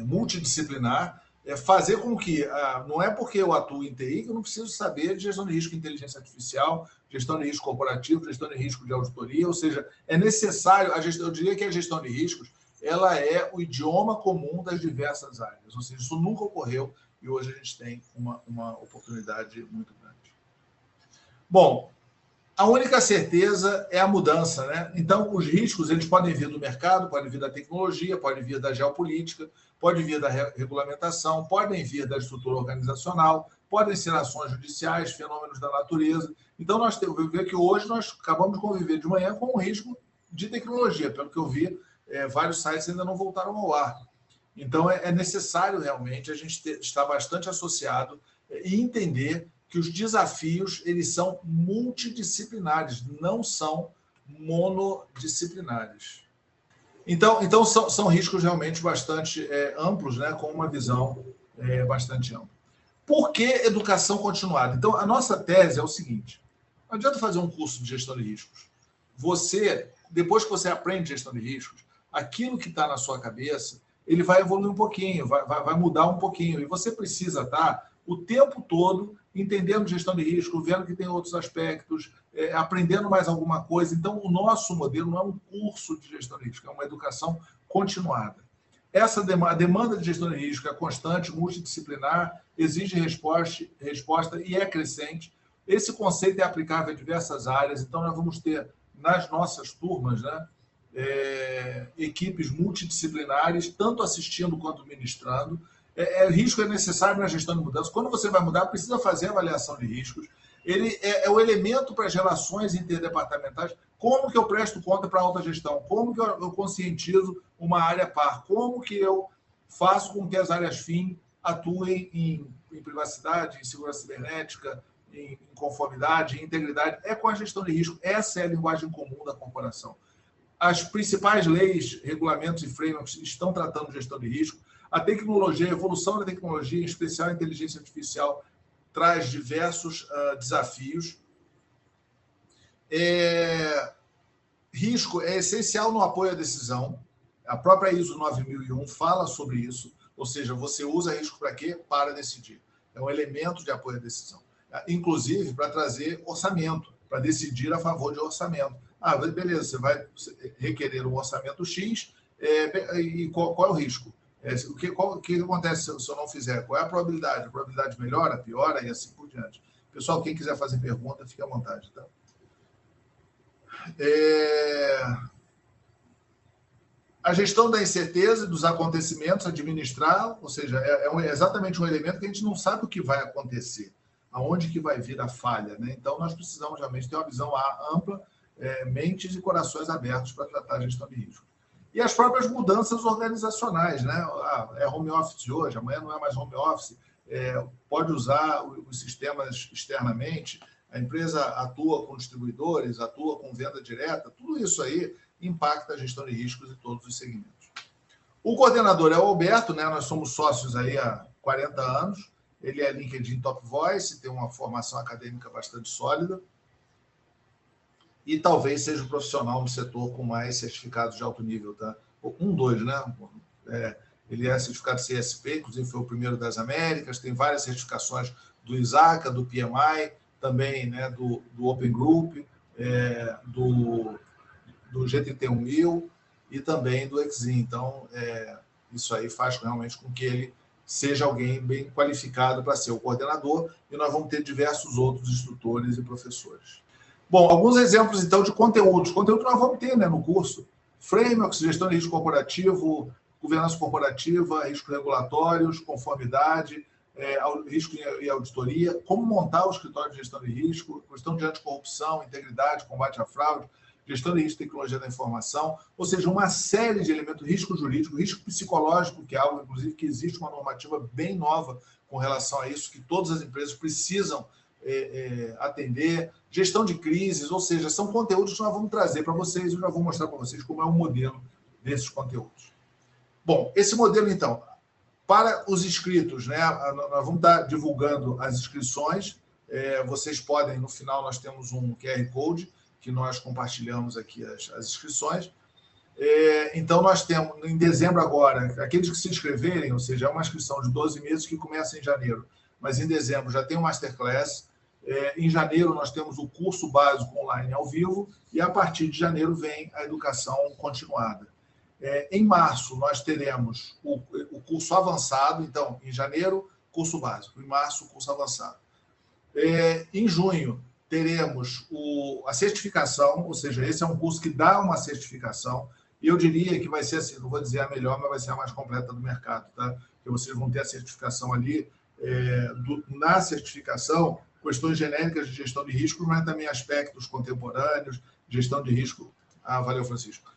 multidisciplinar, fazer com que, não é porque eu atuo em TI que eu não preciso saber de gestão de risco de inteligência artificial, gestão de risco corporativo, gestão de risco de auditoria, ou seja, é necessário, eu diria que a gestão de riscos ela é o idioma comum das diversas áreas, ou seja, isso nunca ocorreu e hoje a gente tem uma oportunidade muito grande. Bom, a única certeza é a mudança, né? Então, os riscos eles podem vir do mercado, podem vir da tecnologia, podem vir da geopolítica, podem vir da regulamentação, podem vir da estrutura organizacional, podem ser ações judiciais, fenômenos da natureza. Então, nós temos que ver que hoje nós acabamos de conviver de manhã com um risco de tecnologia. Pelo que eu vi, vários sites ainda não voltaram ao ar. Então, é necessário realmente a gente estar bastante associado e entender que os desafios eles são multidisciplinares, não são monodisciplinares. Então são riscos realmente bastante amplos, né, com uma visão bastante ampla. Por que educação continuada? Então, a nossa tese é o seguinte: não adianta fazer um curso de gestão de riscos. Depois que você aprende gestão de riscos, aquilo que está na sua cabeça, ele vai evoluir um pouquinho, vai mudar um pouquinho. E você precisa estar o tempo todo entendendo gestão de risco, vendo que tem outros aspectos, aprendendo mais alguma coisa. Então, o nosso modelo não é um curso de gestão de risco, é uma educação continuada. A demanda de gestão de risco é constante, multidisciplinar, exige resposta e é crescente. Esse conceito é aplicável a diversas áreas, então nós vamos ter nas nossas turmas, né, equipes multidisciplinares, tanto assistindo quanto ministrando. Risco é necessário na gestão de mudança. Quando você vai mudar, precisa fazer avaliação de riscos. Ele é o elemento para as relações interdepartamentais. Como que eu presto conta para a alta gestão? Como que eu conscientizo uma área par? Como que eu faço com que as áreas fim atuem em privacidade, em segurança cibernética, em conformidade, em integridade? É com a gestão de risco. Essa é a linguagem comum da corporação. As principais leis, regulamentos e frameworks estão tratando de gestão de risco. A tecnologia, a evolução da tecnologia, em especial a inteligência artificial, traz diversos desafios. Risco é essencial no apoio à decisão. A própria ISO 9001 fala sobre isso, ou seja, você usa risco para quê? Para decidir. É um elemento de apoio à decisão. Inclusive, para trazer orçamento, para decidir a favor de orçamento. Beleza, você vai requerer um orçamento X, e qual é o risco? O que acontece se eu não fizer? Qual é a probabilidade? A probabilidade melhora, piora e assim por diante. Pessoal, quem quiser fazer pergunta, fique à vontade. Tá? A gestão da incerteza dos acontecimentos, administrar, ou seja, exatamente um elemento que a gente não sabe o que vai acontecer, aonde que vai vir a falha. Né? Então, nós precisamos realmente ter uma visão ampla, mentes e corações abertos para tratar a gestão de risco. E as próprias mudanças organizacionais, né? É home office hoje, amanhã não é mais home office, pode usar os sistemas externamente, a empresa atua com distribuidores, atua com venda direta, tudo isso aí impacta a gestão de riscos em todos os segmentos. O coordenador é o Alberto, né? Nós somos sócios aí há 40 anos, ele é LinkedIn Top Voice, tem uma formação acadêmica bastante sólida, e talvez seja o profissional no setor com mais certificados de alto nível, tá? 2, né? ele é certificado CSP, inclusive foi o primeiro das Américas, tem várias certificações do ISACA, do PMI, também, né, do Open Group, do GTT1000 e também do Exim. Então, isso aí faz realmente com que ele seja alguém bem qualificado para ser o coordenador, e nós vamos ter diversos outros instrutores e professores. Bom, alguns exemplos, então, de conteúdos. Conteúdo nós vamos ter, né, no curso. Frameworks, gestão de risco corporativo, governança corporativa, riscos regulatórios, conformidade, risco e auditoria, como montar o escritório de gestão de risco, questão de anticorrupção, integridade, combate à fraude, gestão de risco e tecnologia da informação, ou seja, uma série de elementos, risco jurídico, risco psicológico, que é algo, inclusive, que existe uma normativa bem nova com relação a isso, que todas as empresas precisam atender, gestão de crises, ou seja, são conteúdos que nós vamos trazer para vocês e eu já vou mostrar para vocês como é o modelo desses conteúdos. Bom, esse modelo, então, para os inscritos, né, nós vamos estar divulgando as inscrições, vocês podem, no final, nós temos um QR Code, que nós compartilhamos aqui as inscrições. Então, nós temos, em dezembro agora, aqueles que se inscreverem, ou seja, é uma inscrição de 12 meses que começa em janeiro, mas em dezembro já tem o Masterclass. Em janeiro, nós temos o curso básico online ao vivo, e a partir de janeiro vem a educação continuada. Em março, nós teremos o curso avançado. Então, em janeiro, curso básico. Em março, curso avançado. Em junho, teremos a certificação, ou seja, esse é um curso que dá uma certificação, e eu diria que vai ser assim, não vou dizer a melhor, mas vai ser a mais completa do mercado, tá? Porque vocês vão ter a certificação ali, na certificação, questões genéricas de gestão de risco, mas também aspectos contemporâneos, gestão de risco. Valeu, Francisco.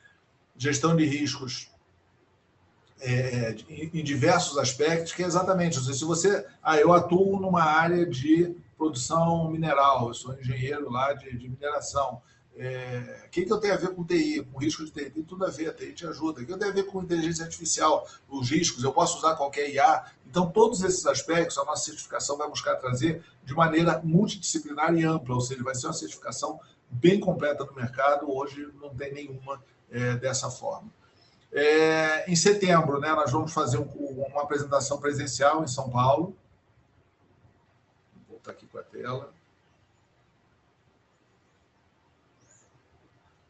Gestão de riscos em diversos aspectos, que é exatamente, se você... eu atuo numa área de produção mineral, eu sou engenheiro lá de mineração. O que eu tenho a ver com TI, com risco de TI? Tem tudo a ver, a TI te ajuda. O que eu tenho a ver com inteligência artificial, os riscos, eu posso usar qualquer IA. Então, todos esses aspectos, a nossa certificação vai buscar trazer de maneira multidisciplinar e ampla, ou seja, vai ser uma certificação bem completa no mercado. Hoje não tem nenhuma dessa forma. Em setembro, né, nós vamos fazer uma apresentação presencial em São Paulo. Vou voltar aqui com a tela.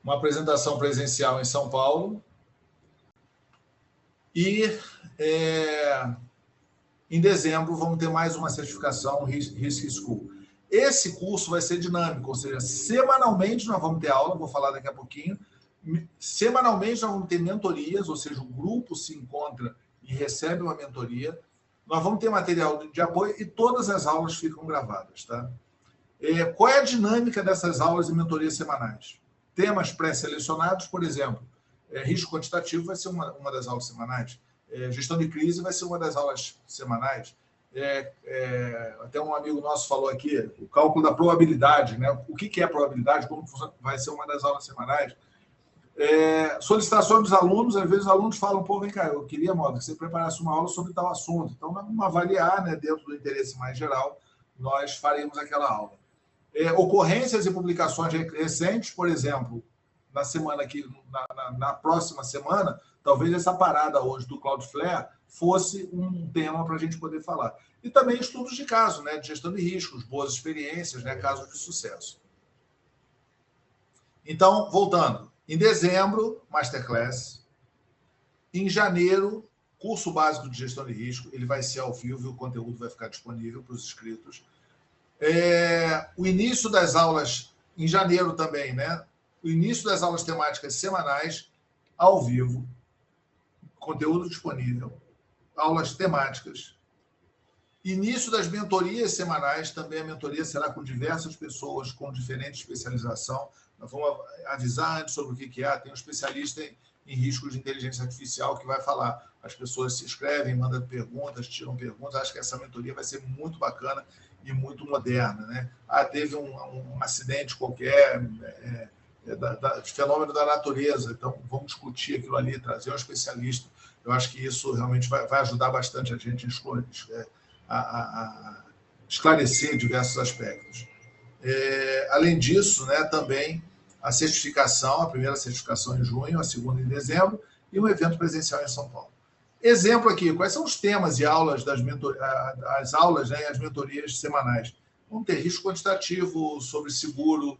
Uma apresentação presencial em São Paulo. E em dezembro vamos ter mais uma certificação Risk School. Esse curso vai ser dinâmico, ou seja, semanalmente nós vamos ter aula, vou falar daqui a pouquinho. Semanalmente nós vamos ter mentorias, ou seja, o grupo se encontra e recebe uma mentoria. Nós vamos ter material de apoio e todas as aulas ficam gravadas, tá? Qual é a dinâmica dessas aulas e mentorias semanais? Temas pré-selecionados, por exemplo, risco quantitativo vai ser uma das aulas semanais, gestão de crise vai ser uma das aulas semanais, até um amigo nosso falou aqui, o cálculo da probabilidade, né? O que é probabilidade, como funciona, vai ser uma das aulas semanais. Solicitações dos alunos, às vezes os alunos falam, vem cá, eu queria, Módulo, que você preparasse uma aula sobre tal assunto. Então, vamos avaliar, né, dentro do interesse mais geral, nós faremos aquela aula. Ocorrências e publicações recentes, por exemplo, na semana aqui, na próxima semana, talvez essa parada hoje do Cloudflare fosse um tema para a gente poder falar. E também estudos de caso, né, de gestão de riscos, boas experiências, né, casos de sucesso. Então, voltando. Em dezembro, Masterclass. Em janeiro, curso básico de gestão de risco. Ele vai ser ao vivo e o conteúdo vai ficar disponível para os inscritos. O início das aulas, em janeiro também, né? O início das aulas temáticas semanais, ao vivo. Conteúdo disponível. Aulas temáticas. Início das mentorias semanais. Também a mentoria será com diversas pessoas com diferente especialização. Nós vamos avisar antes sobre o que é. Tem um especialista em riscos de inteligência artificial que vai falar. As pessoas se inscrevem, mandam perguntas, tiram perguntas. Acho que essa mentoria vai ser muito bacana e muito moderna, né? Teve um acidente qualquer, de fenômeno da natureza. Então, vamos discutir aquilo ali, trazer um especialista. Eu acho que isso realmente vai ajudar bastante a gente a esclarecer diversos aspectos. Além disso, né, também a certificação, a primeira certificação em junho, a segunda em dezembro, e um evento presencial em São Paulo. Exemplo aqui, quais são os temas e aulas as aulas, né, e as mentorias semanais? Vamos ter risco quantitativo sobre seguro.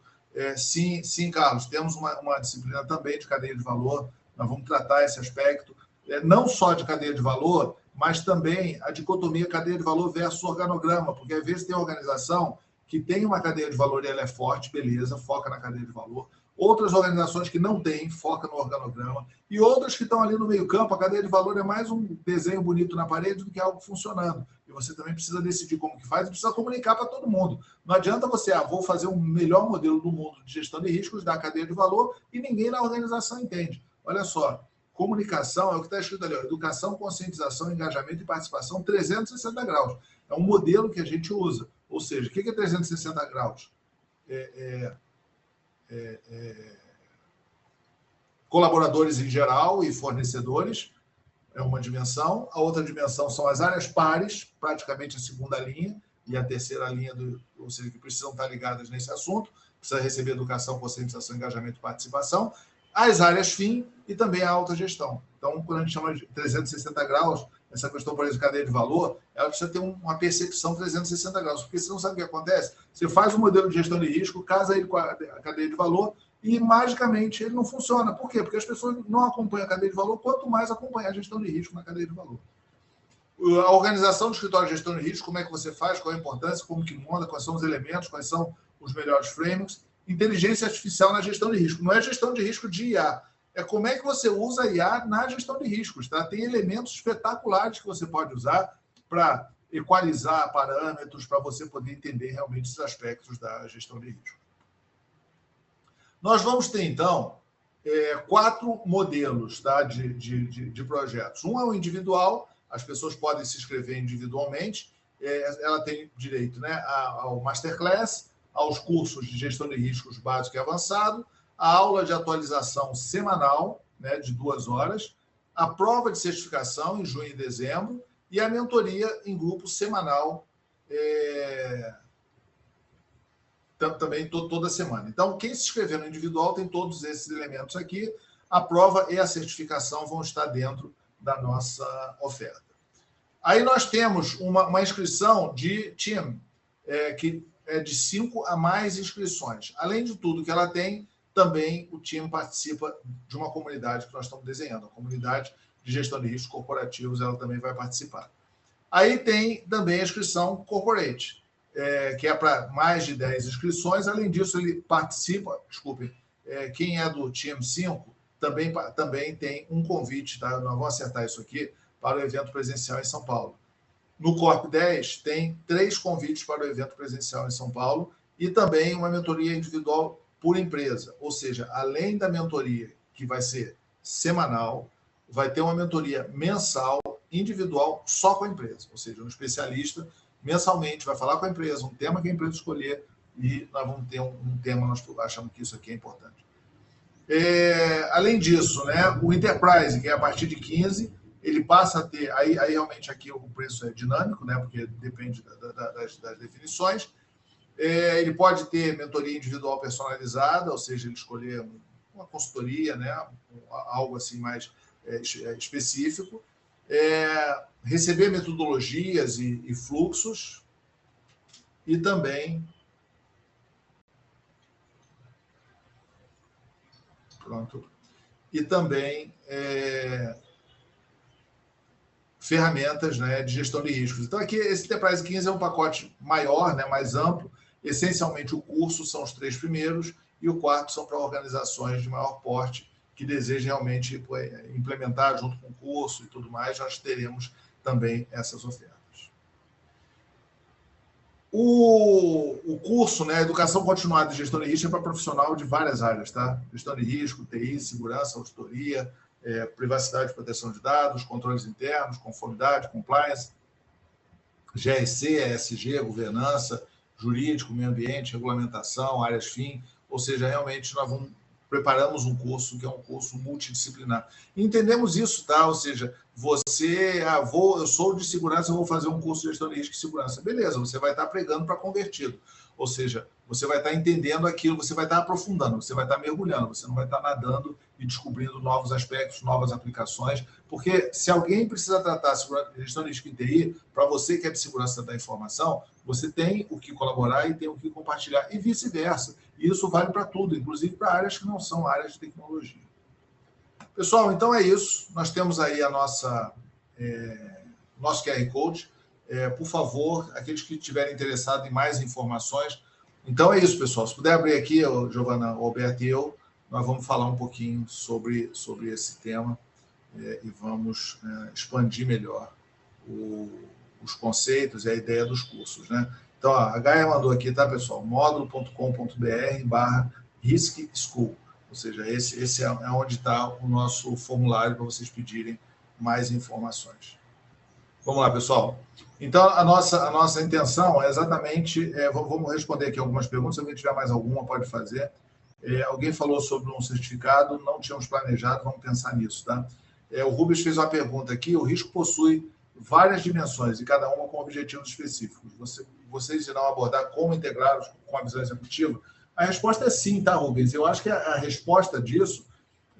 Sim, Carlos, temos uma disciplina também de cadeia de valor, nós vamos tratar esse aspecto, não só de cadeia de valor, mas também a dicotomia cadeia de valor versus organograma, porque às vezes tem organização que tem uma cadeia de valor e ela é forte, beleza, foca na cadeia de valor. Outras organizações que não têm, foca no organograma. E outras que estão ali no meio campo, a cadeia de valor é mais um desenho bonito na parede do que algo funcionando. E você também precisa decidir como que faz e precisa comunicar para todo mundo. Não adianta você, vou fazer o melhor modelo do mundo de gestão de riscos da cadeia de valor e ninguém na organização entende. Olha só, comunicação é o que está escrito ali, ó, educação, conscientização, engajamento e participação 360 graus. É um modelo que a gente usa. Ou seja, o que é 360 graus? Colaboradores em geral e fornecedores, é uma dimensão. A outra dimensão são as áreas pares, praticamente a segunda linha, e a terceira linha, ou seja, que precisam estar ligadas nesse assunto, precisa receber educação, conscientização, engajamento e participação. As áreas fim e também a alta gestão. Então, quando a gente chama de 360 graus, essa questão, por exemplo, de cadeia de valor, ela precisa ter uma percepção 360 graus, porque você não sabe o que acontece. Você faz um modelo de gestão de risco, casa ele com a cadeia de valor e, magicamente, ele não funciona. Por quê? Porque as pessoas não acompanham a cadeia de valor, quanto mais acompanhar a gestão de risco na cadeia de valor. A organização do escritório de gestão de risco, como é que você faz, qual a importância, como que monta, quais são os elementos, quais são os melhores frameworks. Inteligência artificial na gestão de risco. Não é gestão de risco de IA, é como é que você usa a IA na gestão de riscos. Tá? Tem elementos espetaculares que você pode usar para equalizar parâmetros, para você poder entender realmente esses aspectos da gestão de risco. Nós vamos ter, então, 4 modelos, tá, de projetos. Um é o individual, as pessoas podem se inscrever individualmente, ela tem direito, né, ao Masterclass, aos cursos de gestão de riscos básico e avançado, a aula de atualização semanal, né, de 2 horas, a prova de certificação em junho e dezembro e a mentoria em grupo semanal também toda semana. Então, quem se inscrever no individual tem todos esses elementos aqui. A prova e a certificação vão estar dentro da nossa oferta. Aí nós temos uma inscrição de team, que é de 5 a mais inscrições. Além de tudo que ela tem, também o time participa de uma comunidade que nós estamos desenhando, a comunidade de gestão de riscos corporativos, ela também vai participar. Aí tem também a inscrição corporate, que é para mais de 10 inscrições. Além disso, ele participa, quem é do time 5 também tem um convite, tá? Nós vamos acertar isso aqui, para o evento presencial em São Paulo. No Corp 10, tem 3 convites para o evento presencial em São Paulo e também uma mentoria individual por empresa. Ou seja, além da mentoria, que vai ser semanal, vai ter uma mentoria mensal, individual, só com a empresa. Ou seja, um especialista mensalmente vai falar com a empresa, um tema que a empresa escolher, e nós vamos ter um tema, nós achamos que isso aqui é importante. Além disso, né, o Enterprise, que é a partir de 15, ele passa a ter, aí realmente aqui o preço é dinâmico, né, porque depende das definições. Ele pode ter mentoria individual personalizada, ou seja, ele escolher uma consultoria, né, algo assim mais específico. Receber metodologias e fluxos, e também ferramentas, né, de gestão de riscos. Então, aqui, esse Enterprise 15 é um pacote maior, né, mais amplo. Essencialmente, o curso são os 3 primeiros e o 4 são para organizações de maior porte que desejam realmente implementar junto com o curso e tudo mais. Nós teremos também essas ofertas. O curso, né, Educação Continuada de Gestão de Risco, é para profissional de várias áreas, tá? Gestão de risco, TI, segurança, auditoria, privacidade e proteção de dados, controles internos, conformidade, compliance, GRC, ESG, governança, jurídico, meio ambiente, regulamentação, áreas fim. Ou seja, realmente nós preparamos um curso que é um curso multidisciplinar. E entendemos isso, tá? Ou seja, eu sou de segurança, eu vou fazer um curso de gestão de risco e segurança. Beleza, você vai estar pregando para convertido. Ou seja, você vai estar entendendo aquilo, você vai estar aprofundando, você vai estar mergulhando, você não vai estar nadando e descobrindo novos aspectos, novas aplicações, porque se alguém precisa tratar gestão de risco em TI, para você que é de segurança da informação, você tem o que colaborar e tem o que compartilhar, e vice-versa. E isso vale para tudo, inclusive para áreas que não são áreas de tecnologia. Pessoal, então é isso. Nós temos aí a nosso QR Code. Por favor, aqueles que estiverem interessados em mais informações. Então é isso, pessoal. Se puder abrir aqui, Giovana, Alberto e eu, nós vamos falar um pouquinho sobre esse tema e vamos expandir melhor os conceitos e a ideia dos cursos, né? Então, a Gaia mandou aqui, tá, pessoal? módulo.com.br/Risk School. Ou seja, esse é onde está o nosso formulário para vocês pedirem mais informações. Vamos lá, pessoal. Então, a nossa intenção é exatamente... vamos responder aqui algumas perguntas. Se alguém tiver mais alguma, pode fazer. Alguém falou sobre um certificado, não tínhamos planejado, vamos pensar nisso, tá? O Rubens fez uma pergunta aqui. O risco possui várias dimensões, e cada uma com objetivos específicos. Vocês irão abordar como integrá-los com a visão executiva? A resposta é sim, tá, Rubens? Eu acho que a resposta disso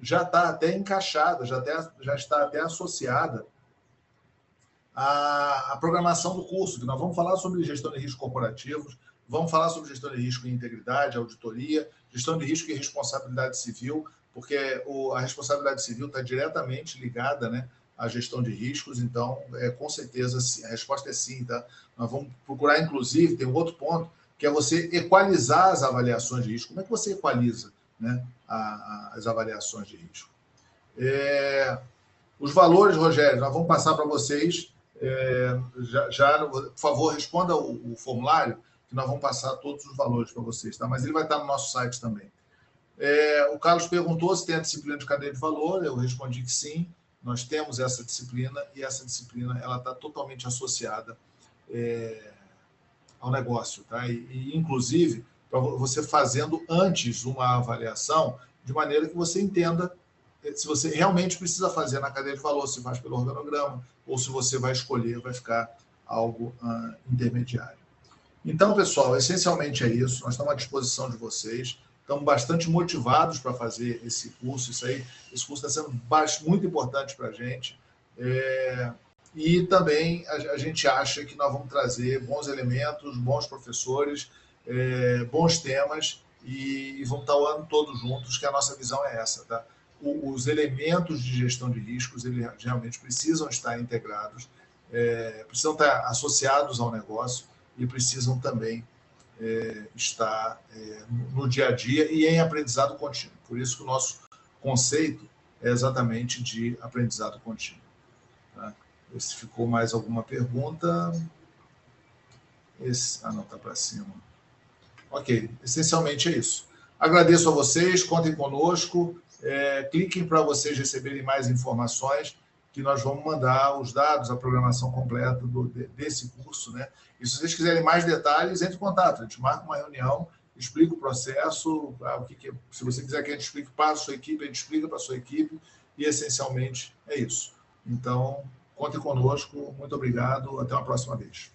já está até encaixada, já está até associada à programação do curso, que nós vamos falar sobre gestão de riscos corporativos, vamos falar sobre gestão de risco e integridade, auditoria, gestão de risco e responsabilidade civil, porque a responsabilidade civil está diretamente ligada, né, à gestão de riscos, então, com certeza, sim, a resposta é sim, tá? Nós vamos procurar, inclusive, tem um outro ponto, que é você equalizar as avaliações de risco. Como é que você equaliza, né, as avaliações de risco? Os valores, Rogério, nós vamos passar para vocês. Por favor, responda o formulário, que nós vamos passar todos os valores para vocês, tá? Mas ele vai estar no nosso site também. O Carlos perguntou se tem a disciplina de cadeia de valor. Eu respondi que sim, nós temos essa disciplina, e essa disciplina ela está totalmente associada ao negócio, tá? E inclusive, para você fazendo antes uma avaliação, de maneira que você entenda se você realmente precisa fazer na cadeia de valor, se faz pelo organograma, ou se você vai escolher, vai ficar algo intermediário. Então, pessoal, essencialmente é isso. Nós estamos à disposição de vocês. Estamos bastante motivados para fazer esse curso. Esse curso está sendo muito importante para a gente. E também a gente acha que nós vamos trazer bons elementos, bons professores, bons temas, e vamos estar o ano todo juntos, que a nossa visão é essa, tá? Os elementos de gestão de riscos, eles realmente precisam estar integrados, precisam estar associados ao negócio e precisam também estar no dia a dia e em aprendizado contínuo. Por isso que o nosso conceito é exatamente de aprendizado contínuo, tá? Se ficou mais alguma pergunta... não, está para cima. Ok, essencialmente é isso. Agradeço a vocês, contem conosco, cliquem para vocês receberem mais informações, que nós vamos mandar os dados, a programação completa desse curso, né? E se vocês quiserem mais detalhes, entre em contato, a gente marca uma reunião, explica o processo, se você quiser que a gente explique para a sua equipe, a gente explica para a sua equipe, e essencialmente é isso. Então, contem conosco, muito obrigado, até uma próxima vez.